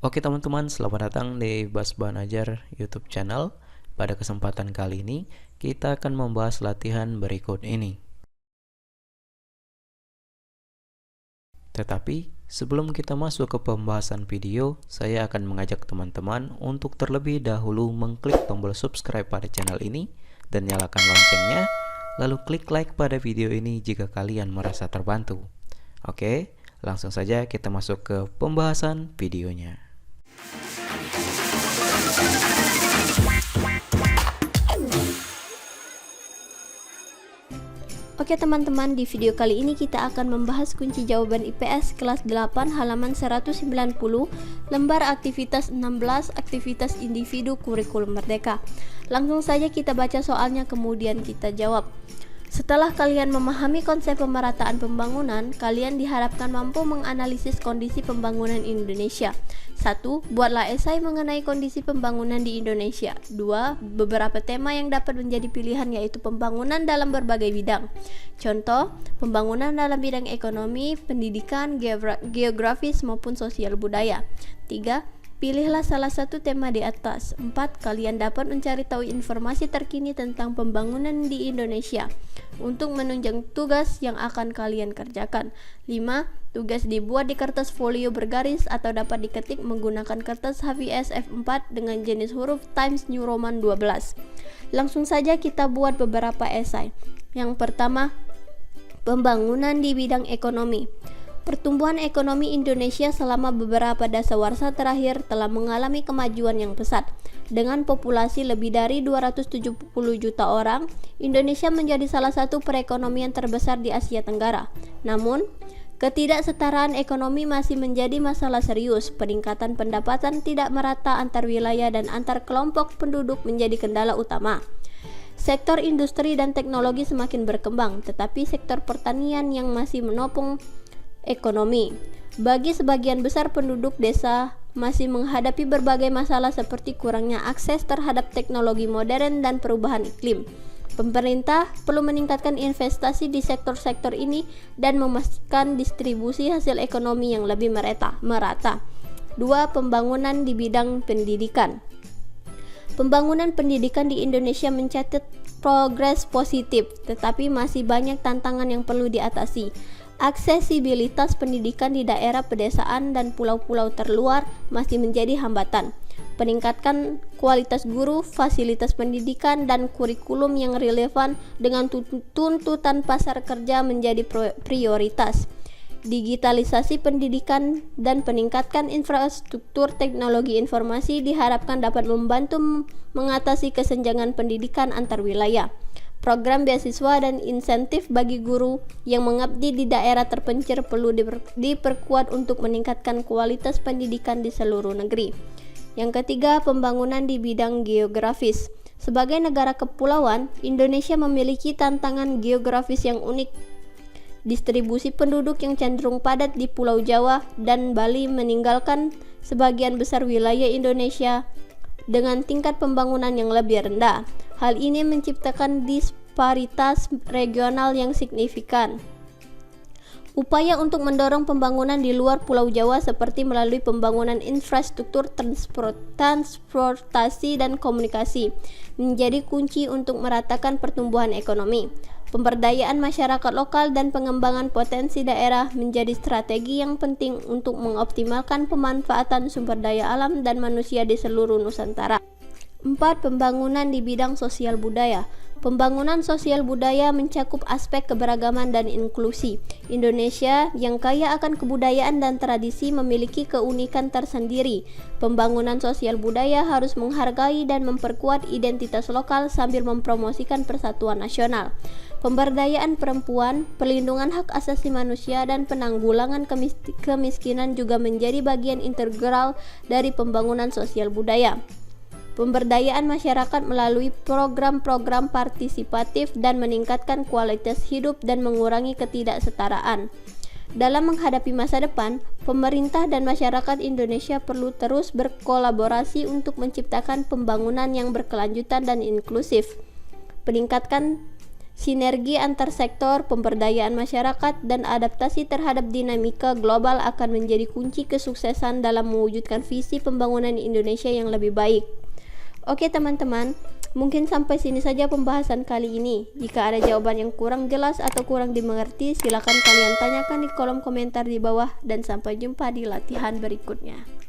Oke teman-teman, selamat datang di Basban Ajar YouTube channel. Pada kesempatan kali ini, kita akan membahas latihan berikut ini. Tetapi, sebelum kita masuk ke pembahasan video, saya akan mengajak teman-teman untuk terlebih dahulu mengklik tombol subscribe pada channel ini dan nyalakan loncengnya, lalu klik like pada video ini jika kalian merasa terbantu. Oke, langsung saja kita masuk ke pembahasan videonya. Oke teman-teman, di video kali ini kita akan membahas kunci jawaban IPS kelas 8 halaman 190, lembar aktivitas 16, aktivitas individu kurikulum merdeka. Langsung saja kita baca soalnya kemudian kita jawab. Setelah kalian memahami konsep pemerataan pembangunan, kalian diharapkan mampu menganalisis kondisi pembangunan Indonesia. 1. Buatlah esai mengenai kondisi pembangunan di Indonesia. 2. Beberapa tema yang dapat menjadi pilihan yaitu pembangunan dalam berbagai bidang. Contoh, pembangunan dalam bidang ekonomi, pendidikan, geografis maupun sosial budaya. 3. Pilihlah salah satu tema di atas. 4. Kalian dapat mencari tahu informasi terkini tentang pembangunan di Indonesia untuk menunjang tugas yang akan kalian kerjakan. 5. Tugas dibuat di kertas folio bergaris atau dapat diketik menggunakan kertas HVS F4 dengan jenis huruf Times New Roman 12. Langsung saja kita buat beberapa esai. Yang pertama, pembangunan di bidang ekonomi. Pertumbuhan ekonomi Indonesia selama beberapa dasawarsa terakhir telah mengalami kemajuan yang pesat. Dengan populasi lebih dari 270 juta orang, Indonesia menjadi salah satu perekonomian terbesar di Asia Tenggara. Namun, ketidaksetaraan ekonomi masih menjadi masalah serius. Peningkatan pendapatan tidak merata antar wilayah dan antar kelompok penduduk menjadi kendala utama. Sektor industri dan teknologi semakin berkembang, tetapi sektor pertanian yang masih menopang ekonomi. Bagi sebagian besar penduduk desa masih menghadapi berbagai masalah seperti kurangnya akses terhadap teknologi modern dan perubahan iklim. Pemerintah perlu meningkatkan investasi di sektor-sektor ini dan memastikan distribusi hasil ekonomi yang lebih merata. 2. Pembangunan di bidang pendidikan. Pembangunan pendidikan di Indonesia mencatat progres positif, tetapi masih banyak tantangan yang perlu diatasi. Aksesibilitas pendidikan di daerah pedesaan dan pulau-pulau terluar masih menjadi hambatan. Peningkatkan kualitas guru, fasilitas pendidikan, dan kurikulum yang relevan dengan tuntutan pasar kerja menjadi prioritas. Digitalisasi pendidikan dan peningkatkan infrastruktur teknologi informasi diharapkan dapat membantu mengatasi kesenjangan pendidikan antar wilayah. Program beasiswa dan insentif bagi guru yang mengabdi di daerah terpencil perlu diperkuat untuk meningkatkan kualitas pendidikan di seluruh negeri. Yang ketiga, pembangunan di bidang geografis. Sebagai negara kepulauan, Indonesia memiliki tantangan geografis yang unik. Distribusi penduduk yang cenderung padat di Pulau Jawa dan Bali meninggalkan sebagian besar wilayah Indonesia dengan tingkat pembangunan yang lebih rendah. Hal ini menciptakan disparitas regional yang signifikan. Upaya untuk mendorong pembangunan di luar Pulau Jawa seperti melalui pembangunan infrastruktur transportasi dan komunikasi menjadi kunci untuk meratakan pertumbuhan ekonomi. Pemberdayaan masyarakat lokal dan pengembangan potensi daerah menjadi strategi yang penting untuk mengoptimalkan pemanfaatan sumber daya alam dan manusia di seluruh Nusantara. 4. Pembangunan di bidang sosial budaya. Pembangunan sosial budaya mencakup aspek keberagaman dan inklusi. Indonesia yang kaya akan kebudayaan dan tradisi memiliki keunikan tersendiri. Pembangunan sosial budaya harus menghargai dan memperkuat identitas lokal sambil mempromosikan persatuan nasional. Pemberdayaan perempuan, perlindungan hak asasi manusia, dan penanggulangan kemiskinan juga menjadi bagian integral dari pembangunan sosial budaya. Pemberdayaan masyarakat melalui program-program partisipatif dan meningkatkan kualitas hidup dan mengurangi ketidaksetaraan. Dalam menghadapi masa depan, pemerintah dan masyarakat Indonesia perlu terus berkolaborasi untuk menciptakan pembangunan yang berkelanjutan dan inklusif. Peningkatan Sinergi antar sektor, pemberdayaan masyarakat, dan adaptasi terhadap dinamika global akan menjadi kunci kesuksesan dalam mewujudkan visi pembangunan Indonesia yang lebih baik. Oke teman-teman, mungkin sampai sini saja pembahasan kali ini. Jika ada jawaban yang kurang jelas atau kurang dimengerti, silakan kalian tanyakan di kolom komentar di bawah, dan sampai jumpa di latihan berikutnya.